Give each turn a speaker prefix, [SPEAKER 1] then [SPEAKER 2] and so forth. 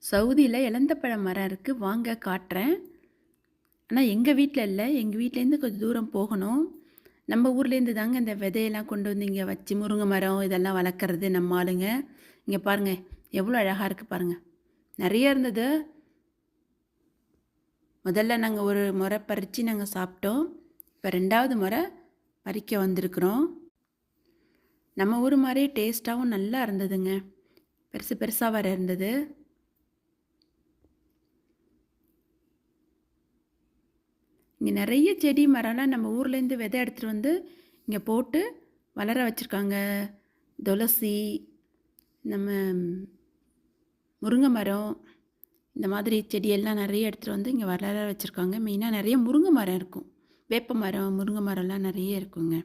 [SPEAKER 1] சவுதியில் எலந்தப்பழம் மரம் இருக்குது, வாங்க காட்டுறேன். ஆனால் எங்கள் வீட்டில் இல்லை, எங்கள் வீட்டிலேருந்து கொஞ்சம் தூரம் போகணும். நம்ம ஊர்லேருந்து தாங்க இந்த விதையெல்லாம் கொண்டு வந்து இங்கே வச்சு முருங்கை மரம் இதெல்லாம் வளர்க்குறது நம்ம ஆளுங்க. இங்கே பாருங்கள் எவ்வளோ அழகாக இருக்குது பாருங்கள். நிறைய இருந்தது. முதல்ல நாங்கள் ஒரு முறை பறித்து நாங்கள் சாப்பிட்டோம். இப்போ 2வது முறை பறிக்க வந்திருக்கிறோம். நம்ம ஊர் மாதிரியே டேஸ்ட்டாகவும் நல்லா இருந்ததுங்க. பெருசு பெருசாக வர இருந்தது. இங்கே நிறைய செடி மரம்லாம் நம்ம ஊர்லேருந்து விதை எடுத்துகிட்டு வந்து இங்கே போட்டு வளர வச்சுருக்காங்க. துளசி, நம்ம முருங்கை மரம், இந்த மாதிரி செடியெல்லாம் நிறைய எடுத்துகிட்டு வந்து இங்கே வளர வச்சுருக்காங்க. மெயினாக நிறைய முருங்கை மரம் இருக்கும். வேப்ப மரம், முருங்கை மரம்லாம் நிறைய இருக்குங்க.